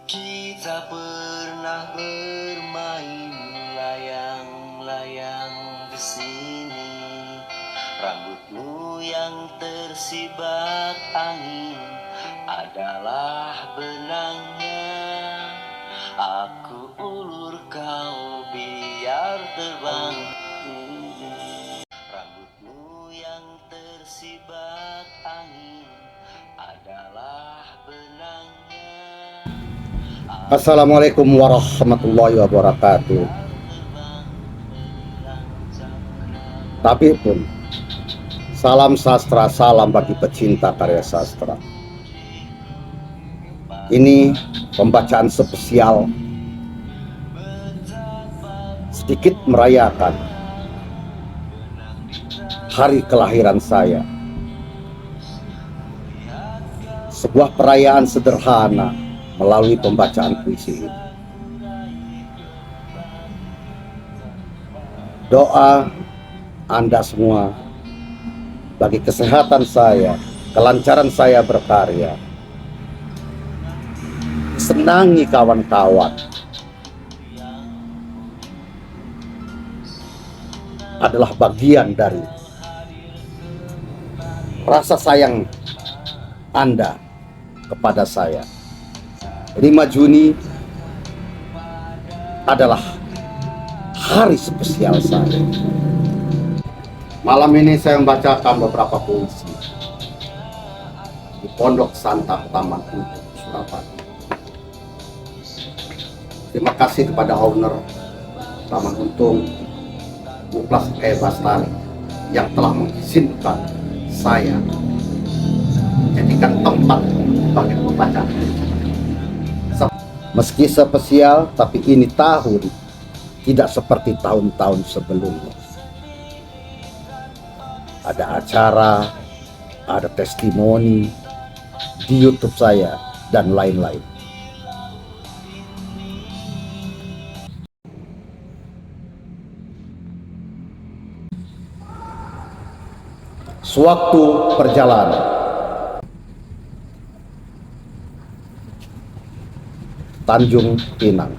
Kita pernah bermain layang-layang di sini. Rambutmu yang tersibak angin adalah benangnya. Aku ulur kau biar terbang. Rambutmu yang tersibak angin adalah benangnya. Assalamualaikum warahmatullahi wabarakatuh. Tapi pun, salam sastra, salam bagi pecinta karya sastra. Ini pembacaan spesial sedikit merayakan hari kelahiran saya. Sebuah perayaan sederhana melalui pembacaan puisi. Doa Anda semua bagi kesehatan saya, kelancaran saya berkarya, senangi kawan-kawan, adalah bagian dari rasa sayang Anda kepada saya. 5 Juni adalah hari spesial saya. Malam ini saya membacakan beberapa puisi di Pondok Santa Taman Untung, Surabaya. Terima kasih kepada owner Taman Untung, Muklas Bastari, yang telah mengizinkan saya menjadikan tempat bagi pembacaan. Meski spesial, tapi ini tahun tidak seperti tahun-tahun sebelumnya. Ada acara, ada testimoni di YouTube saya, dan lain-lain. Sewaktu perjalanan, Tanjung Pinang.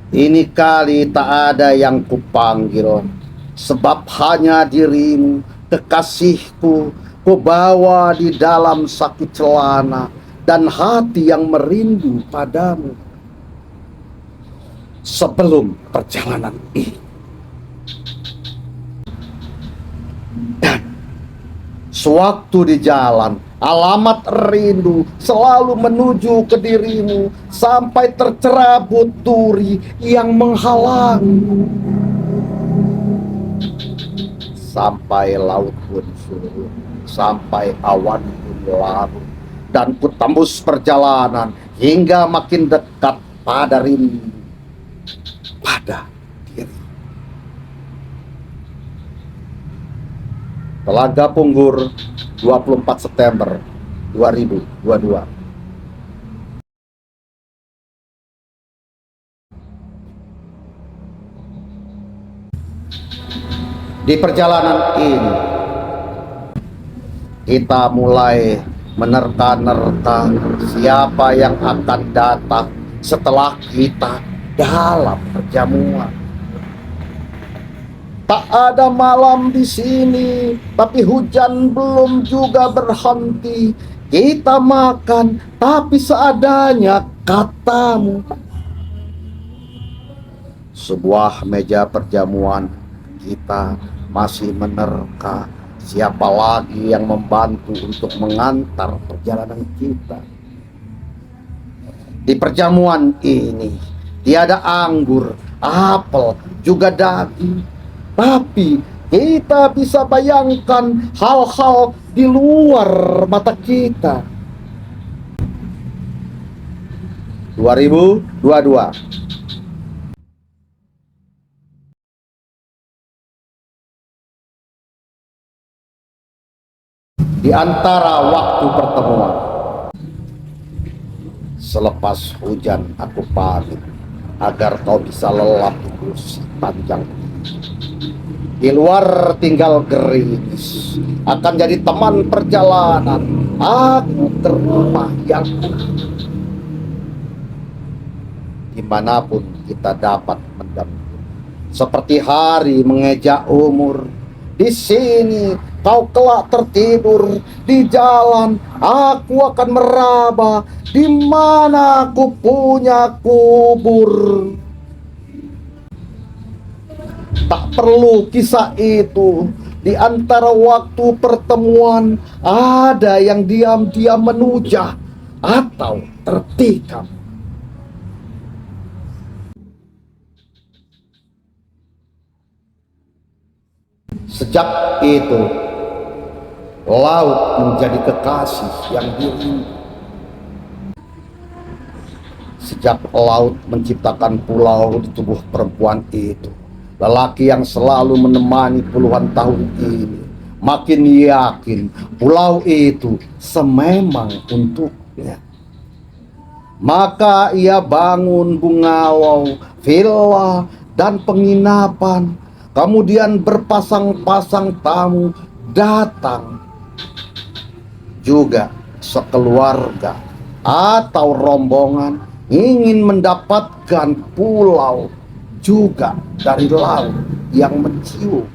Ini kali tak ada yang kupanggil, sebab hanya dirimu, kekasihku, ku bawa di dalam saku celana, dan hati yang merindu padamu. Sebelum perjalanan ini, dan sewaktu di jalan, alamat rindu selalu menuju ke dirimu, sampai tercerabut duri yang menghalangi. Sampai laut pun surut, sampai awan pun larut, dan ku tembus perjalanan hingga makin dekat pada rindu, pada diri. Telaga Punggur, 24 September 2022. Di perjalanan ini, kita mulai menerka-nerka siapa yang akan datang setelah kita dalam perjamuan. Tak ada malam di sini, tapi hujan belum juga berhenti. Kita makan, tapi seadanya, katamu. Sebuah meja perjamuan, kita masih menerka siapa lagi yang membantu untuk mengantar perjalanan kita. Di perjamuan ini, tiada anggur, apel, juga daging. Tapi kita bisa bayangkan hal-hal di luar mata kita. 2022. Di antara waktu pertemuan, selepas hujan aku pamit agar kau bisa lelah di kursi panjang. Di luar tinggal gerimis, akan jadi teman perjalanan aku terbayang dimanapun kita dapat mendampingi. Seperti hari mengejak umur, di sini kau kelak tertidur, di jalan aku akan meraba, di mana aku punya kubur. Tak perlu kisah itu, di antara waktu pertemuan ada yang diam-diam menujah atau tertikam. Sejak itu, laut menjadi kekasih yang dirindu. Sejak laut menciptakan pulau di tubuh perempuan itu, lelaki yang selalu menemani puluhan tahun ini makin yakin pulau itu sememang untuknya. Maka ia bangun bungalow, villa, dan penginapan. Kemudian berpasang-pasang tamu datang, juga sekeluarga atau rombongan ingin mendapatkan pulau juga dari laut yang mencium.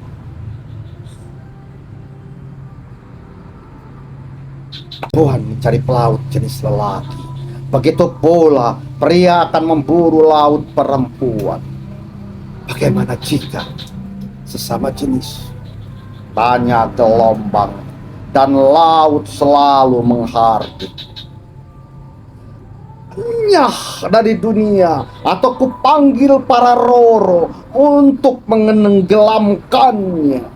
Tuhan mencari pelaut jenis lelaki. Begitu pula pria akan memburu laut perempuan. Bagaimana jika sesama jenis, banyak gelombang dan laut selalu menghardik? Nyah dari dunia, atau kupanggil para roro untuk menenggelamkannya.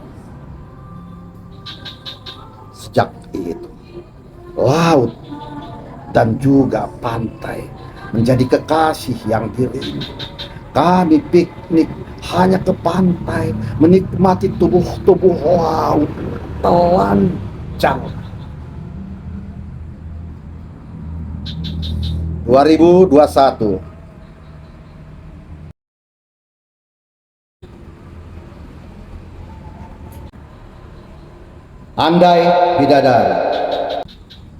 Sejak itu, laut dan juga pantai menjadi kekasih yang dirindu. Kami piknik hanya ke pantai, menikmati tubuh-tubuh laut telanjang. 2021. Andai bidadari,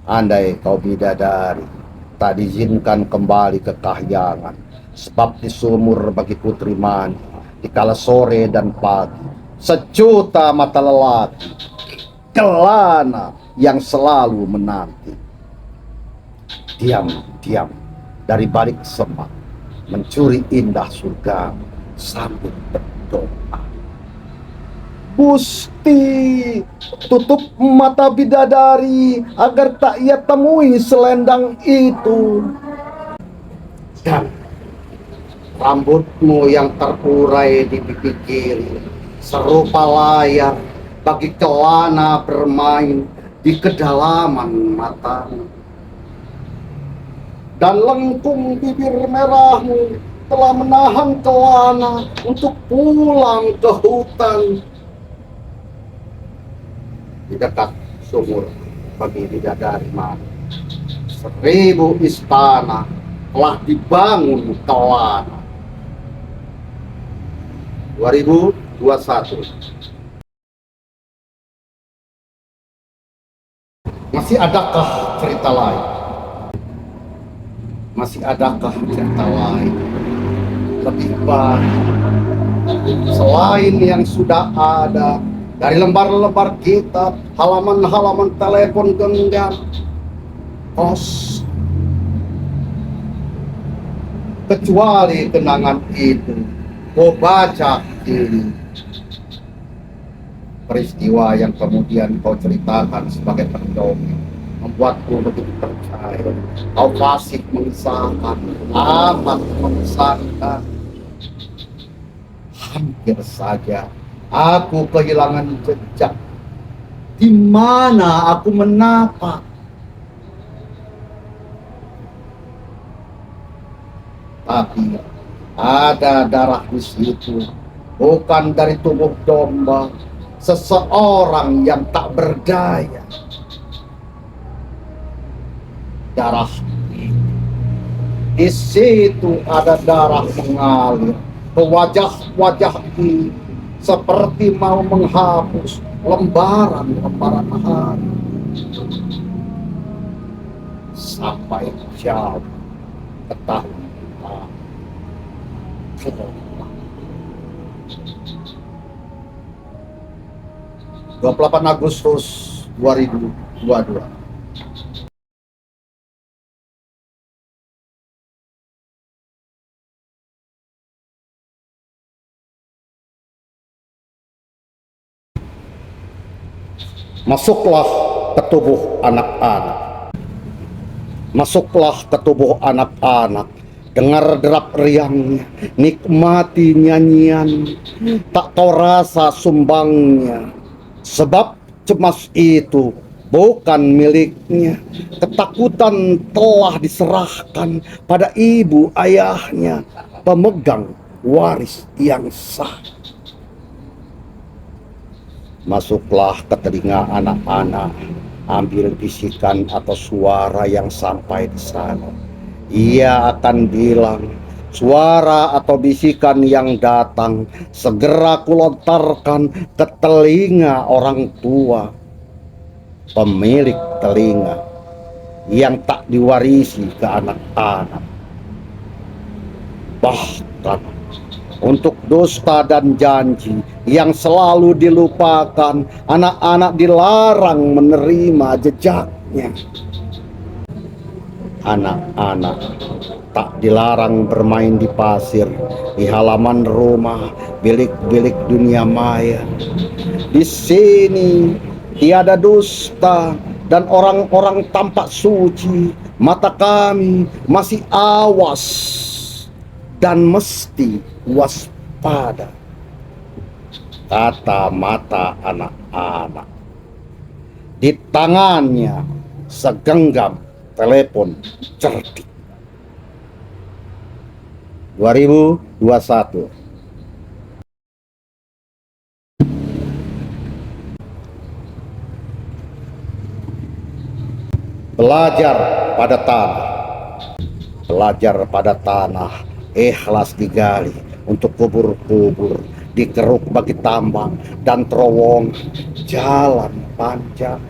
andai kau bidadari, tak diizinkan kembali ke kahyangan, sebab di sumur bagi putri mani, di kala sore dan pagi, sejuta mata lelaki kelana yang selalu menanti. Diam-diam dari balik semak, mencuri indah surga sambil berdoa. Gusti, tutup mata bidadari agar tak ia temui selendang itu. Dan rambutmu yang terurai di pipi kiri serupa layar bagi kelana bermain di kedalaman matamu. Dan lengkung bibir merahmu telah menahan kelana untuk pulang ke hutan. Di dekat sumur bagi bidadari mani, 1000 istana telah dibangun kelana. 2021. Masih adakah cerita lain? Masih adakah cerita lain lebih baik selain yang sudah ada dari lembar-lembar kitab, halaman-halaman telepon genggam, pos? Kecuali kenangan itu, kau baca ini peristiwa yang kemudian kau ceritakan sebagai pendongeng, membuatku begitu percaya. Kau fasik mengisahkan, amat mengisahkan. Hampir saja aku kehilangan jejak. Di mana aku menapak? Tapi ada darah di situ, bukan dari tubuh domba, seseorang yang tak berdaya. Darah di situ ada darah mengalir ke wajah-wajah ini, seperti mau menghapus lembaran-lembaran hari. sampai jauh ke tahun 28 Agustus 2022. Masuklah ke tubuh anak-anak. Masuklah ke tubuh anak-anak. Dengar derap riangnya, nikmati nyanyian, tak tahu rasa sumbangnya. Sebab cemas itu bukan miliknya. Ketakutan telah diserahkan pada ibu ayahnya, pemegang waris yang sah. Masuklah ke telinga anak-anak, ambil bisikan atau suara yang sampai di sana. Ia akan bilang, suara atau bisikan yang datang segera kulontarkan ke telinga orang tua, pemilik telinga yang tak diwarisi ke anak-anak. Bahkan untuk dusta dan janji yang selalu dilupakan, anak-anak dilarang menerima jejaknya. Anak-anak tak dilarang bermain di pasir, di halaman rumah, bilik-bilik dunia maya. Di sini tiada dusta dan orang-orang tampak suci. Mata kami masih awas dan mesti waspada, kata mata anak-anak. Di tangannya segenggam telepon cerdik. 2021. Belajar pada tanah. Belajar pada tanah, ikhlas digali untuk kubur-kubur, dikeruk bagi tambang dan terowong jalan panjang.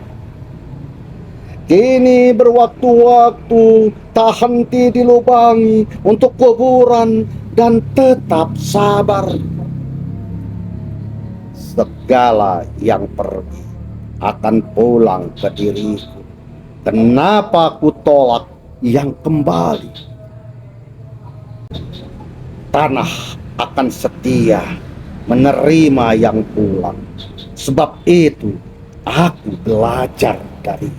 Kini berwaktu-waktu tak henti dilubangi untuk kuburan dan tetap sabar. Segala yang pergi akan pulang ke diriku. Kenapa ku tolak yang kembali? Tanah akan setia menerima yang pulang. Sebab itu aku belajar dari